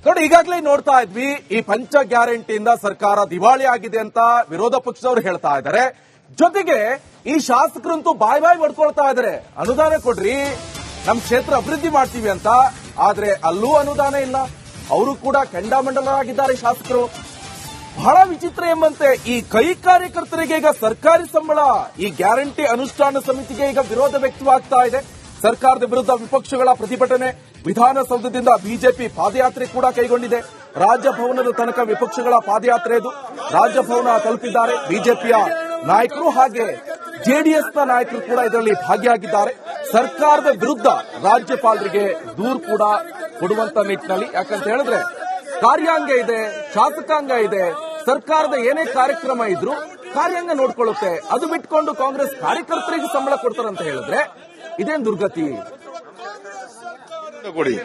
ನೋಡಿ, ಈಗಾಗಲೇ ನೋಡ್ತಾ ಇದ್ವಿ, ಈ ಪಂಚ ಗ್ಯಾರಂಟಿಯಿಂದ ಸರ್ಕಾರ ದಿವಾಳಿ ಆಗಿದೆ ಅಂತ ವಿರೋಧ ಪಕ್ಷದವರು ಹೇಳ್ತಾ ಇದ್ದಾರೆ. ಜೊತೆಗೆ ಈ ಶಾಸಕರಂತೂ ಬಾಯ್ ಹೊಡ್ಕೊಳ್ತಾ ಇದ್ದಾರೆ, ಅನುದಾನ ಕೊಡ್ರಿ, ನಮ್ ಕ್ಷೇತ್ರ ಅಭಿವೃದ್ಧಿ ಮಾಡ್ತೀವಿ ಅಂತ. ಆದ್ರೆ ಅಲ್ಲೂ ಅನುದಾನ ಇಲ್ಲ. ಅವರು ಕೂಡ ಕೆಂಡಾಮಂಡಲರಾಗಿದ್ದಾರೆ ಶಾಸಕರು. ಬಹಳ ವಿಚಿತ್ರ ಎಂಬಂತೆ ಈ ಕೈ ಕಾರ್ಯಕರ್ತರಿಗೆ ಈಗ ಸರ್ಕಾರಿ ಸಂಬಳ, ಈ ಗ್ಯಾರಂಟಿ ಅನುಷ್ಠಾನ ಸಮಿತಿಗೆ ಈಗ ವಿರೋಧ ವ್ಯಕ್ತವಾಗ್ತಾ ಇದೆ. ಸರ್ಕಾರದ ವಿರುದ್ಧ ವಿಪಕ್ಷಗಳ ಪ್ರತಿಭಟನೆ, ವಿಧಾನಸೌಧದಿಂದ ಬಿಜೆಪಿ ಪಾದಯಾತ್ರೆ ಕೂಡ ಕೈಗೊಂಡಿದೆ. ರಾಜಭವನದ ತನಕ ವಿಪಕ್ಷಗಳ ಪಾದಯಾತ್ರೆ ಇದು. ರಾಜಭವನ ತಲುಪಿದ್ದಾರೆ ಬಿಜೆಪಿಯ ನಾಯಕರು, ಹಾಗೆ ಜೆಡಿಎಸ್ನ ನಾಯಕರು ಕೂಡ ಇದರಲ್ಲಿ ಭಾಗಿಯಾಗಿದ್ದಾರೆ. ಸರ್ಕಾರದ ವಿರುದ್ಧ ರಾಜ್ಯಪಾಲರಿಗೆ ದೂರು ಕೂಡ ಕೊಡುವಂತ ನಿಟ್ಟಿನಲ್ಲಿ. ಯಾಕಂತ ಹೇಳಿದ್ರೆ ಕಾರ್ಯಾಂಗ ಇದೆ, ಶಾಸಕಾಂಗ ಇದೆ. ಸರ್ಕಾರದ ಏನೇ ಕಾರ್ಯಕ್ರಮ ಇದ್ರೂ ಕಾರ್ಯಾಂಗ ನೋಡ್ಕೊಳ್ಳುತ್ತೆ. ಅದು ಬಿಟ್ಕೊಂಡು ಕಾಂಗ್ರೆಸ್ ಕಾರ್ಯಕರ್ತರಿಗೆ ಸಂಬಳ ಕೊಡ್ತಾರಂತ ಹೇಳಿದ್ರೆ ಇದೇನ್ ದುರ್ಗತಿ? ಕೊಡಿ,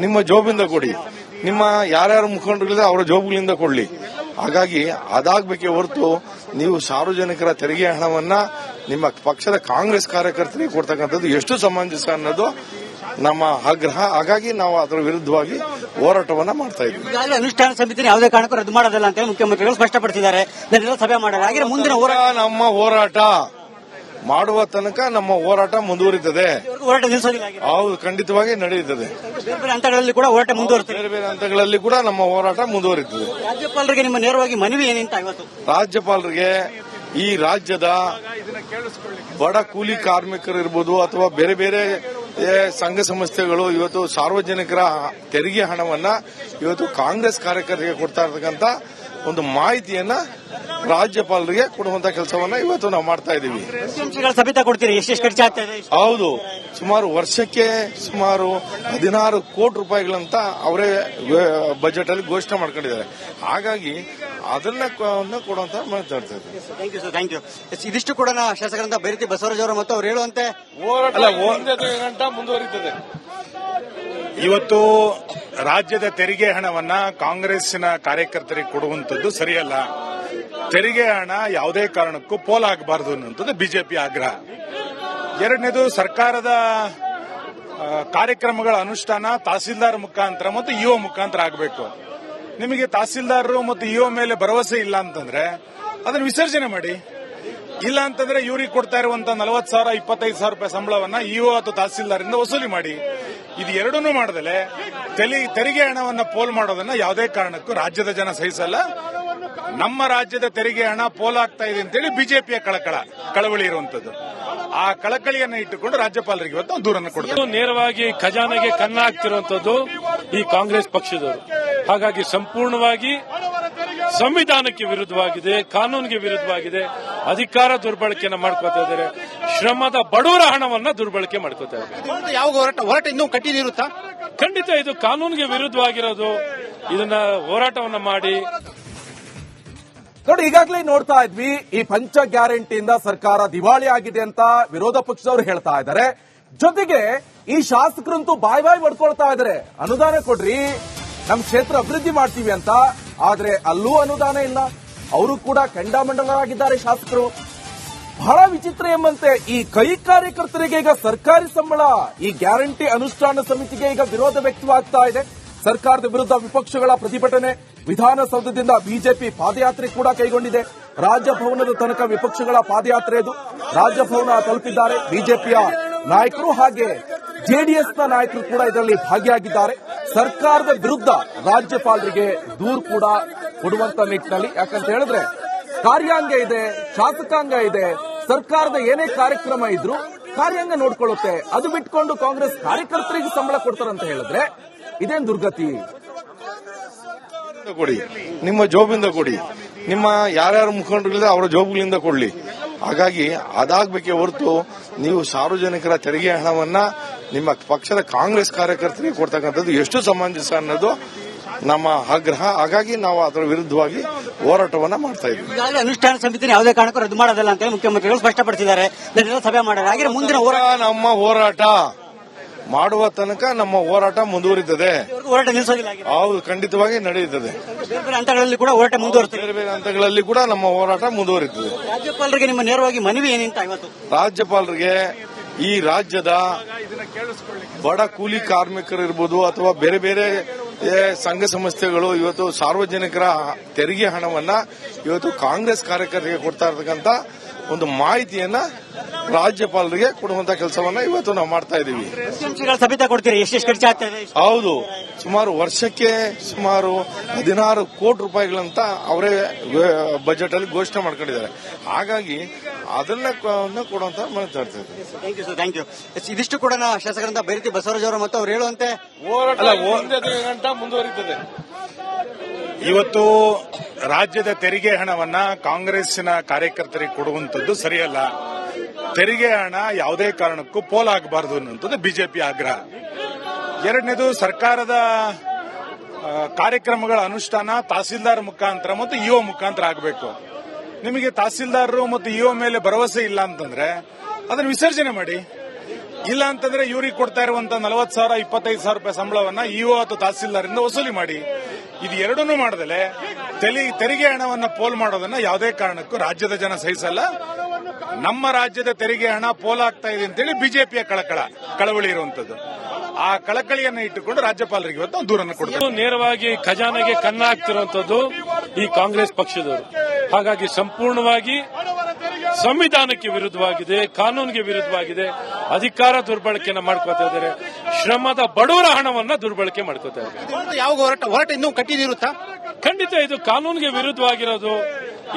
ನಿಮ್ಮ ಜೋಬಿಂದ ಕೊಡಿ, ನಿಮ್ಮ ಯಾರ್ಯಾರು ಮುಖಂಡರಿಲ್ಲ ಅವರ ಜೋಬುಗಳಿಂದ ಕೊಡ್ಲಿ. ಹಾಗಾಗಿ ಅದಾಗಬೇಕೇ ಹೊರತು ನೀವು ಸಾರ್ವಜನಿಕರ ತೆರಿಗೆ ಹಣವನ್ನ ನಿಮ್ಮ ಪಕ್ಷದ ಕಾಂಗ್ರೆಸ್ ಕಾರ್ಯಕರ್ತರಿಗೆ ಕೊಡ್ತಕ್ಕಂಥದ್ದು ಎಷ್ಟು ಸಮಂಜಸ ಅನ್ನೋದು ನಮ್ಮ ಆಗ್ರಹ. ಹಾಗಾಗಿ ನಾವು ಅದರ ವಿರುದ್ಧವಾಗಿ ಹೋರಾಟವನ್ನ ಮಾಡ್ತಾ ಇದ್ದೀವಿ. ಈಗಾಗಲೇ ಅನುಷ್ಠಾನ ಸಮಿತಿನ ಯಾವುದೇ ಕಾರಣಕ್ಕೂ ರದ್ದು ಮಾಡೋದಿಲ್ಲ ಅಂತ ಮುಖ್ಯಮಂತ್ರಿಗಳು ಸ್ಪಷ್ಟಪಡಿಸಿದ್ದಾರೆ. ಸಭೆ ಮಾಡಲ್ಲ. ಹಾಗೆ ಮುಂದಿನ ನಮ್ಮ ಹೋರಾಟ ಮಾಡುವ ತನಕ ನಮ್ಮ ಹೋರಾಟ ಮುಂದುವರಿತದೆ. ಹೋರಾಟ ನಿಲ್ಲಿಸೋದಿಲ್ಲ. ಹೌದು, ಖಂಡಿತವಾಗಿ ನಡೆಯುತ್ತದೆ. ಬೇರೆ ಬೇರೆ ಹಂತಗಳಲ್ಲಿ ಕೂಡ ಹೋರಾಟ ಮುಂದುವರಿತದೆ. ಬೇರೆ ಬೇರೆ ಹಂತಗಳಲ್ಲಿ ಕೂಡ ನಮ್ಮ ಹೋರಾಟ ಮುಂದುವರಿತದೆ. ರಾಜ್ಯಪಾಲರಿಗೆ ನಿಮ್ಮ ನೇರವಾಗಿ ಮನವಿ ಏನಿಂತ ಇವತ್ತು? ರಾಜ್ಯಪಾಲರಿಗೆ ಈ ರಾಜ್ಯದ ಬಡ ಕೂಲಿ ಕಾರ್ಮಿಕರು ಇರ್ಬೋದು ಅಥವಾ ಬೇರೆ ಬೇರೆ ಸಂಘ ಸಂಸ್ಥೆಗಳು ಇವತ್ತು ಸಾರ್ವಜನಿಕರ ತೆರಿಗೆ ಹಣವನ್ನ ಇವತ್ತು ಕಾಂಗ್ರೆಸ್ ಕಾರ್ಯಕರ್ತರಿಗೆ ಕೊಡ್ತಾ ಇರತಕ್ಕಂತ ಒಂದು ಮಾಹಿತಿಯನ್ನ ರಾಜ್ಯಪಾಲರಿಗೆ ಕೊಡುವಂತ ಕೆಲಸವನ್ನ ಇವತ್ತು ನಾವು ಮಾಡ್ತಾ ಇದ್ದೀವಿ. ಸಬಿತಾ ಕೊಡ್ತೀರಿ? ಎಷ್ಟು ಖರ್ಚು ಆಗ್ತಾ ಇದೆ? ಹೌದು, ಸುಮಾರು ವರ್ಷಕ್ಕೆ ಸುಮಾರು 16 ಕೋಟಿ ರೂಪಾಯಿಗಳಂತ ಅವರೇ ಬಜೆಟ್ ಅಲ್ಲಿ ಘೋಷಣೆ ಮಾಡ್ಕೊಂಡಿದ್ದಾರೆ. ಹಾಗಾಗಿ ಅದನ್ನ ಕೊಡುವಂತ ಮಾತಾಡ್ತಾ ಇದ್ದಾರೆ. Thank you. ಇದಿಷ್ಟು ಕೂಡ ಶಾಸಕರಂತ ಬೈರತಿ ಬಸವರಾಜ್ ಅವರು ಮತ್ತು ಅವ್ರು ಹೇಳುವಂತೆ ಗಂಟ ಮುಂದುವರಿತದೆ. ಇವತ್ತು ರಾಜ್ಯದ ತೆರಿಗೆ ಹಣವನ್ನ ಕಾಂಗ್ರೆಸ್ಸಿನ ಕಾರ್ಯಕರ್ತರಿಗೆ ಕೊಡುವಂತದ್ದು ಸರಿಯಲ್ಲ. ತೆರಿಗೆ ಹಣ ಯಾವುದೇ ಕಾರಣಕ್ಕೂ ಪೋಲಾಗಬಾರದು ಅನ್ನುವಂಥದ್ದು ಬಿಜೆಪಿ ಆಗ್ರಹ. ಎರಡನೇದು, ಸರ್ಕಾರದ ಕಾರ್ಯಕ್ರಮಗಳ ಅನುಷ್ಠಾನ ತಹಸೀಲ್ದಾರ್ ಮುಖಾಂತರ ಮತ್ತು ಇಒ ಮುಖಾಂತರ ಆಗಬೇಕು. ನಿಮಗೆ ತಹಸೀಲ್ದಾರರು ಮತ್ತು ಇಒ ಮೇಲೆ ಭರವಸೆ ಇಲ್ಲ ಅಂತಂದ್ರೆ ಅದನ್ನು ವಿಸರ್ಜನೆ ಮಾಡಿ. ಇಲ್ಲ ಅಂತಂದ್ರೆ ಇವ್ರಿಗೆ ಕೊಡ್ತಾ ಇರುವಂತಹ 40,000 25,000 ರೂಪಾಯಿ ಸಂಬಳವನ್ನ ಇಒ ಅಥವಾ ತಹಸೀಲ್ದಾರಿಂದ ವಸೂಲಿ ಮಾಡಿ. ಇದು ಎರಡನ್ನೂ ಮಾಡದಲೆ ತೆರಿಗೆ ಹಣವನ್ನ ಪೋಲ್ ಮಾಡೋದನ್ನ ಯಾವುದೇ ಕಾರಣಕ್ಕೂ ರಾಜ್ಯದ ಜನ ಸಹಿಸಲ್ಲ. ನಮ್ಮ ರಾಜ್ಯದ ತೆರಿಗೆ ಹಣ ಪೋಲಾಗ್ತಾ ಇದೆ ಅಂತೇಳಿ ಬಿಜೆಪಿಯ ಕಳವಳಿ ಇರುವಂತದ್ದು. ಆ ಕಳಕಳಿಯನ್ನು ಇಟ್ಟುಕೊಂಡು ರಾಜ್ಯಪಾಲರಿಗೆ ಇವತ್ತು ದೂರನ್ನು ಕೊಡ್ತಾರೆ. ನೇರವಾಗಿ ಖಜಾನೆಗೆ ಕನ್ನ ಹಾಕ್ತಿರುವಂತದ್ದು ಈ ಕಾಂಗ್ರೆಸ್ ಪಕ್ಷದವರು. ಹಾಗಾಗಿ ಸಂಪೂರ್ಣವಾಗಿ ಸಂವಿಧಾನಕ್ಕೆ ವಿರುದ್ಧವಾಗಿದೆ, ಕಾನೂನಿಗೆ ವಿರುದ್ಧವಾಗಿದೆ. ಅಧಿಕಾರ ದುರ್ಬಳಕೆಯನ್ನು ಮಾಡ್ಕೋತಾ ಇದ್ದಾರೆ. ಶ್ರಮದ ಬಡವರ ಹಣವನ್ನ ದುರ್ಬಳಕೆ ಮಾಡ್ಕೋತಾ ಇದ್ದಾರೆ. ಯಾವ ಹೋರಾಟ ಇನ್ನೂ ಕಂಟಿನ್ಯೂ ಇರುತ್ತಾ? ಖಂಡಿತ ಇದು ಕಾನೂನಿಗೆ ವಿರುದ್ಧವಾಗಿರೋದು. ಇದನ್ನ ಹೋರಾಟವನ್ನ ಮಾಡಿ. ನೋಡಿ, ಈಗಾಗಲೇ ನೋಡ್ತಾ ಇದ್ವಿ, ಈ ಪಂಚ ಗ್ಯಾರಂಟಿಯಿಂದ ಸರ್ಕಾರ ದಿವಾಳಿ ಆಗಿದೆ ಅಂತ ವಿರೋಧ ಪಕ್ಷದವರು ಹೇಳ್ತಾ ಇದ್ದಾರೆ. ಜೊತೆಗೆ ಈ ಶಾಸಕರಂತೂ ಬಾಯ್ ಹೊಡ್ಕೊಳ್ತಾ ಇದ್ದಾರೆ, ಅನುದಾನ ಕೊಡ್ರಿ, ನಮ್ ಕ್ಷೇತ್ರ ಅಭಿವೃದ್ಧಿ ಮಾಡ್ತೀವಿ ಅಂತ. ಆದ್ರೆ ಅಲ್ಲೂ ಅನುದಾನ ಇಲ್ಲ. ಅವರು ಕೂಡ ಕೆಂಡಾಮಂಡಲರಾಗಿದ್ದಾರೆ ಶಾಸಕರು. ಬಹಳ ವಿಚಿತ್ರ ಎಂಬಂತೆ ಈ ಕೈ ಕಾರ್ಯಕರ್ತರಿಗೆ ಈಗ ಸರ್ಕಾರಿ ಸಂಬಳ, ಈ ಗ್ಯಾರಂಟಿ ಅನುಷ್ಠಾನ ಸಮಿತಿಗೆ ಈಗ ವಿರೋಧ ವ್ಯಕ್ತವಾಗ್ತಾ ಇದೆ. ಸರ್ಕಾರದ ವಿರುದ್ಧ ವಿಪಕ್ಷಗಳ ಪ್ರತಿಭಟನೆ, ವಿಧಾನಸೌಧದಿಂದ ಬಿಜೆಪಿ ಪಾದಯಾತ್ರೆ ಕೂಡ ಕೈಗೊಂಡಿದೆ. ರಾಜಭವನದ ತನಕ ವಿಪಕ್ಷಗಳ ಪಾದಯಾತ್ರೆ ಇದು. ರಾಜಭವನ ತಲುಪಿದ್ದಾರೆ ಬಿಜೆಪಿಯ ನಾಯಕರು, ಹಾಗೆ ಜೆಡಿಎಸ್ನ ನಾಯಕರು ಕೂಡ ಇದರಲ್ಲಿ ಭಾಗಿಯಾಗಿದ್ದಾರೆ. ಸರ್ಕಾರದ ವಿರುದ್ಧ ರಾಜ್ಯಪಾಲರಿಗೆ ದೂರು ಕೂಡ ಕೊಡುವಂತ ನಿಟ್ಟಿನಲ್ಲಿ. ಯಾಕಂತ ಹೇಳಿದ್ರೆ ಕಾರ್ಯಾಂಗ ಇದೆ, ಶಾಸಕಾಂಗ ಇದೆ. ಸರ್ಕಾರದ ಏನೇ ಕಾರ್ಯಕ್ರಮ ಇದ್ರೂ ಕಾರ್ಯಾಂಗ ನೋಡ್ಕೊಳ್ಳುತ್ತೆ. ಅದು ಬಿಟ್ಕೊಂಡು ಕಾಂಗ್ರೆಸ್ ಕಾರ್ಯಕರ್ತರಿಗೆ ಸಂಬಳ ಕೊಡ್ತಾರಂತ ಹೇಳಿದ್ರೆ ಇದೇನ್ ದುರ್ಗತಿ? ಕೊಡಿ, ನಿಮ್ಮ ಜೋಬಿಂದ ಕೊಡಿ, ನಿಮ್ಮ ಯಾರ್ಯಾರು ಮುಖಂಡರಿಲ್ಲ ಅವರ ಜೋಬುಗಳಿಂದ ಕೊಡ್ಲಿ. ಹಾಗಾಗಿ ಅದಾಗಬೇಕೇ ಹೊರತು ನೀವು ಸಾರ್ವಜನಿಕರ ತೆರಿಗೆ ಹಣವನ್ನ ನಿಮ್ಮ ಪಕ್ಷದ ಕಾಂಗ್ರೆಸ್ ಕಾರ್ಯಕರ್ತರಿಗೆ ಕೊಡ್ತಕ್ಕಂಥದ್ದು ಎಷ್ಟು ಸಮಂಜಸ ಅನ್ನೋದು ನಮ್ಮ ಆಗ್ರಹ. ಹಾಗಾಗಿ ನಾವು ಅದರ ವಿರುದ್ಧವಾಗಿ ಹೋರಾಟವನ್ನ ಮಾಡ್ತಾ ಇದ್ದೀವಿ. ಈಗಾಗಲೇ ಅನುಷ್ಠಾನ ಸಮಿತಿನ ಯಾವುದೇ ಕಾರಣಕ್ಕೂ ರದ್ದು ಮಾಡೋದಿಲ್ಲ ಅಂತ ಮುಖ್ಯಮಂತ್ರಿಗಳು ಸ್ಪಷ್ಟಪಡಿಸಿದ್ದಾರೆ. ಸಭೆ ಮಾಡಲ್ಲ. ಹಾಗೆ ಮುಂದಿನ ನಮ್ಮ ಹೋರಾಟ ಮಾಡುವ ತನಕ ನಮ್ಮ ಹೋರಾಟ ಮುಂದುವರಿತದೆ. ಹೋರಾಟ ನಿಲ್ಲಿಸೋದಿಲ್ಲ. ಹೌದು, ಖಂಡಿತವಾಗಿ ನಡೆಯುತ್ತದೆ. ಬೇರೆ ಬೇರೆ ಹಂತಗಳಲ್ಲಿ ಕೂಡ ಹೋರಾಟ ಮುಂದುವರಿತದೆ. ಬೇರೆ ಬೇರೆ ಹಂತಗಳಲ್ಲಿ ಕೂಡ ನಮ್ಮ ಹೋರಾಟ ಮುಂದುವರಿತದೆ. ರಾಜ್ಯಪಾಲರಿಗೆ ನಿಮ್ಮ ನೇರವಾಗಿ ಮನವಿ ಏನಿಂತ ಇವತ್ತು? ರಾಜ್ಯಪಾಲರಿಗೆ ಈ ರಾಜ್ಯದ ಬಡ ಕೂಲಿ ಕಾರ್ಮಿಕರು ಇರ್ಬೋದು ಅಥವಾ ಬೇರೆ ಬೇರೆ ಸಂಘ ಸಂಸ್ಥೆಗಳು ಇವತ್ತು ಸಾರ್ವಜನಿಕರ ತೆರಿಗೆ ಹಣವನ್ನ ಇವತ್ತು ಕಾಂಗ್ರೆಸ್ ಕಾರ್ಯಕರ್ತರಿಗೆ ಕೊಡ್ತಾ ಇರತಕ್ಕಂತ ಒಂದು ಮಾಹಿತಿಯನ್ನ ರಾಜ್ಯಪಾಲರಿಗೆ ಕೊಡುವಂತ ಕೆಲಸವನ್ನ ಇವತ್ತು ನಾವು ಮಾಡ್ತಾ ಇದ್ದೀವಿ. ಅಂಕಿಅಂಶಗಳ ಸಮೇತ ಕೊಡ್ತೀರಿ, ಎಷ್ಟೆಷ್ಟು ಖರ್ಚಾಗ್ತಾ ಇದೆ? ಹೌದು, ಸುಮಾರು ವರ್ಷಕ್ಕೆ ಸುಮಾರು 16 ಕೋಟಿ ರೂಪಾಯಿಗಳಂತ ಅವರೇ ಬಜೆಟ್ ಅಲ್ಲಿ ಘೋಷಣೆ ಮಾಡ್ಕೊಂಡಿದ್ದಾರೆ. ಹಾಗಾಗಿ ಅದನ್ನ ಕೊಡುವಂತ ಮಾತಾಡ್ತಾ ಇದ್ದೀವಿ. Thank you sir, thank you. ಇದಿಷ್ಟು ಕೂಡ ಶಾಸಕರಿಂದ ಬೈರತಿ ಬಸವರಾಜ್ ಅವರು ಮತ್ತು ಅವ್ರು ಹೇಳುವಂತೆ ಗಂಟ ಮುಂದುವರಿತದೆ. ಇವತ್ತು ರಾಜ್ಯದ ತೆರಿಗೆ ಹಣವನ್ನ ಕಾಂಗ್ರೆಸ್ಸಿನ ಕಾರ್ಯಕರ್ತರಿಗೆ ಕೊಡುವಂತದ್ದು ಸರಿಯಲ್ಲ. ತೆರಿಗೆ ಹಣ ಯಾವುದೇ ಕಾರಣಕ್ಕೂ ಪೋಲಾಗಬಾರದು ಅನ್ನುವಂಥದ್ದು ಬಿಜೆಪಿ ಆಗ್ರಹ. ಎರಡನೇದು, ಸರ್ಕಾರದ ಕಾರ್ಯಕ್ರಮಗಳ ಅನುಷ್ಠಾನ ತಹಸೀಲ್ದಾರ್ ಮುಖಾಂತರ ಮತ್ತು ಇಒ ಮುಖಾಂತರ ಆಗಬೇಕು. ನಿಮಗೆ ತಹಸೀಲ್ದಾರರು ಮತ್ತು ಇಒ ಮೇಲೆ ಭರವಸೆ ಇಲ್ಲ ಅಂತಂದ್ರೆ ಅದನ್ನು ವಿಸರ್ಜನೆ ಮಾಡಿ. ಇಲ್ಲ ಅಂತಂದ್ರೆ ಇವ್ರಿಗೆ ಕೊಡ್ತಾ ಇರುವಂತಹ 40,000 25,000 ರೂಪಾಯಿ ಸಂಬಳವನ್ನ ಇಒ ಅಥವಾ ತಹಸೀಲ್ದಾರಿಂದ ವಸೂಲಿ ಮಾಡಿ. ಇದು ಎರಡನ್ನೂ ಮಾಡದಲೆ ತೆರಿಗೆ ಹಣವನ್ನ ಪೋಲ್ ಮಾಡೋದನ್ನ ಯಾವುದೇ ಕಾರಣಕ್ಕೂ ರಾಜ್ಯದ ಜನ ಸಹಿಸಲ್ಲ. ನಮ್ಮ ರಾಜ್ಯದ ತೆರಿಗೆ ಹಣ ಪೋಲಾಗ್ತಾ ಇದೆ ಅಂತೇಳಿ ಬಿಜೆಪಿಯ ಕಳವಳಿ ಇರುವಂತದ್ದು. ಆ ಕಳಕಳಿಯನ್ನ ಇಟ್ಟುಕೊಂಡು ರಾಜ್ಯಪಾಲರಿಗೆ ಇವತ್ತು ದೂರನ್ನು ಕೊಡ್ತಾರೆ. ನೇರವಾಗಿ ಖಜಾನೆಗೆ ಕನ್ನ ಹಾಕ್ತಿರುವಂತದ್ದು ಈ ಕಾಂಗ್ರೆಸ್ ಪಕ್ಷದವರು. ಹಾಗಾಗಿ ಸಂಪೂರ್ಣವಾಗಿ ಸಂವಿಧಾನಕ್ಕೆ ವಿರುದ್ಧವಾಗಿದೆ, ಕಾನೂನಿಗೆ ವಿರುದ್ಧವಾಗಿದೆ, ಅಧಿಕಾರ ದುರ್ಬಳಕೆಯನ್ನ ಮಾಡ್ಕೋತಾ ಇದ್ದಾರೆ, ಶ್ರಮದ ಬಡವರ ಹಣವನ್ನ ದುರ್ಬಳಕೆ ಮಾಡ್ಕೋತಾ ಇದ್ದಾರೆ. ಯಾವ ಹೋರಾಟ ಇನ್ನೂ ಕಟ್ಟಿದಿರುತ್ತಾ? ಖಂಡಿತ ಇದು ಕಾನೂನಿಗೆ ವಿರುದ್ಧವಾಗಿರೋದು.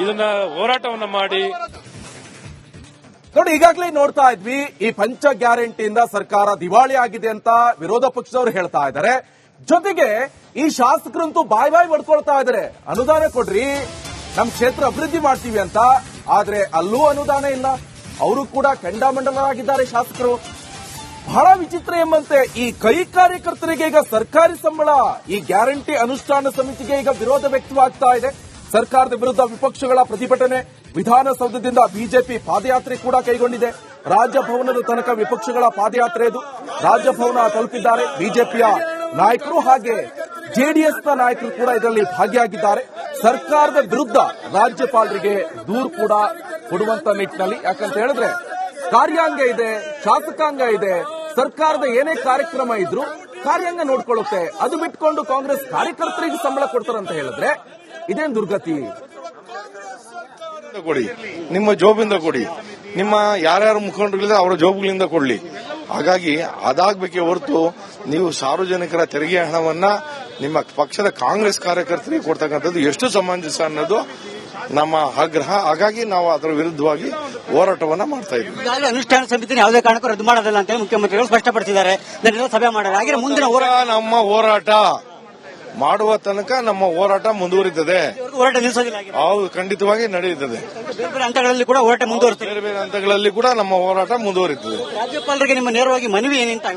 ಇದನ್ನ ಹೋರಾಟವನ್ನ ಮಾಡಿ ನೋಡಿ, ಈಗಾಗಲೇ ನೋಡ್ತಾ ಇದ್ವಿ, ಈ ಪಂಚ ಗ್ಯಾರಂಟಿಯಿಂದ ಸರ್ಕಾರ ದಿವಾಳಿ ಆಗಿದೆ ಅಂತ ವಿರೋಧ ಪಕ್ಷದವರು ಹೇಳ್ತಾ ಇದ್ದಾರೆ. ಜೊತೆಗೆ ಈ ಶಾಸಕರಂತೂ ಬಾಯ್ ಹೊಡ್ಕೊಳ್ತಾ ಇದ್ದಾರೆ, ಅನುದಾನ ಕೊಡ್ರಿ, ನಮ್ ಕ್ಷೇತ್ರ ಅಭಿವೃದ್ಧಿ ಮಾಡ್ತೀವಿ ಅಂತ. ಆದ್ರೆ ಅಲ್ಲೂ ಅನುದಾನ ಇಲ್ಲ. ಅವರು ಕೂಡ ಕೆಂಡಾಮಂಡಲರಾಗಿದ್ದಾರೆ ಶಾಸಕರು. ಬಹಳ ವಿಚಿತ್ರ ಎಂಬಂತೆ ಈ ಕೈ ಕಾರ್ಯಕರ್ತರಿಗೆ ಈಗ ಸರ್ಕಾರಿ ಸಂಬಳ, ಈ ಗ್ಯಾರಂಟಿ ಅನುಷ್ಠಾನ ಸಮಿತಿಗೆ ಈಗ ವಿರೋಧ ವ್ಯಕ್ತವಾಗ್ತಾ ಇದೆ. ಸರ್ಕಾರದ ವಿರುದ್ಧ ವಿಪಕ್ಷಗಳ ಪ್ರತಿಭಟನೆ, ವಿಧಾನಸೌಧದಿಂದ ಬಿಜೆಪಿ ಪಾದಯಾತ್ರೆ ಕೂಡ ಕೈಗೊಂಡಿದೆ. ರಾಜಭವನದ ತನಕ ವಿಪಕ್ಷಗಳ ಪಾದಯಾತ್ರೆ ಇದು. ರಾಜಭವನ ತಲುಪಿದ್ದಾರೆ ಬಿಜೆಪಿಯ ನಾಯಕರು, ಹಾಗೆ ಜೆಡಿಎಸ್ನ ನಾಯಕರು ಕೂಡ ಇದರಲ್ಲಿ ಭಾಗಿಯಾಗಿದ್ದಾರೆ. ಸರ್ಕಾರದ ವಿರುದ್ಧ ರಾಜ್ಯಪಾಲರಿಗೆ ದೂರು ಕೂಡ ಕೊಡುವಂತ ನಿಟ್ಟಿನಲ್ಲಿ. ಯಾಕಂತ ಹೇಳಿದ್ರೆ ಕಾರ್ಯಾಂಗ ಇದೆ, ಶಾಸಕಾಂಗ ಇದೆ. ಸರ್ಕಾರದ ಏನೇ ಕಾರ್ಯಕ್ರಮ ಇದ್ರೂ ಕಾರ್ಯಾಂಗ ನೋಡ್ಕೊಳ್ಳುತ್ತೆ. ಅದು ಬಿಟ್ಕೊಂಡು ಕಾಂಗ್ರೆಸ್ ಕಾರ್ಯಕರ್ತರಿಗೆ ಸಂಬಳ ಕೊಡ್ತಾರಂತ ಹೇಳಿದ್ರೆ ಇದೇನ್ ದುರ್ಗತಿ? ಕೊಡಿ, ನಿಮ್ಮ ಜೋಬಿಂದ ಕೊಡಿ, ನಿಮ್ಮ ಯಾರ್ಯಾರು ಮುಖಂಡರಿಲ್ಲ ಅವರ ಜೋಬುಗಳಿಂದ ಕೊಡ್ಲಿ. ಹಾಗಾಗಿ ಅದಾಗಬೇಕೇ ಹೊರತು ನೀವು ಸಾರ್ವಜನಿಕರ ತೆರಿಗೆ ಹಣವನ್ನ ನಿಮ್ಮ ಪಕ್ಷದ ಕಾಂಗ್ರೆಸ್ ಕಾರ್ಯಕರ್ತರಿಗೆ ಕೊಡ್ತಕ್ಕಂಥದ್ದು ಎಷ್ಟು ಸಮಂಜಸ ಅನ್ನೋದು ನಮ್ಮ ಆಗ್ರಹ. ಹಾಗಾಗಿ ನಾವು ಅದರ ವಿರುದ್ಧವಾಗಿ ಹೋರಾಟವನ್ನ ಮಾಡ್ತಾ ಇದ್ದೀವಿ. ಈಗಾಗಲೇ ಅನುಷ್ಠಾನ ಸಮಿತಿನ ಯಾವುದೇ ಕಾರಣಕ್ಕೂ ರದ್ದು ಮಾಡೋದಿಲ್ಲ ಅಂತ ಮುಖ್ಯಮಂತ್ರಿಗಳು ಸ್ಪಷ್ಟಪಡಿಸಿದ್ದಾರೆ. ಸಭೆ ಮಾಡಿದ್ದಾರೆ. ಹಾಗೆ ಮುಂದಿನ ನಮ್ಮ ಹೋರಾಟ ಮಾಡುವ ತನಕ ನಮ್ಮ ಹೋರಾಟ ಮುಂದುವರಿತದೆ. ಹೋರಾಟ ನಿಲ್ಲಿಸೋದಿಲ್ಲ. ಹೌದು, ಖಂಡಿತವಾಗಿ ನಡೆಯುತ್ತದೆ. ಬೇರೆ ಬೇರೆ ಹಂತಗಳಲ್ಲಿ ಕೂಡ ಹೋರಾಟ ಮುಂದುವರಿಯುತ್ತದೆ. ಬೇರೆ ಬೇರೆ ಹಂತಗಳಲ್ಲಿ ಕೂಡ ನಮ್ಮ ಹೋರಾಟ ಮುಂದುವರಿತದೆ. ರಾಜ್ಯಪಾಲರಿಗೆ ನಿಮ್ಮ ನೇರವಾಗಿ ಮನವಿ ಏನಿಂತ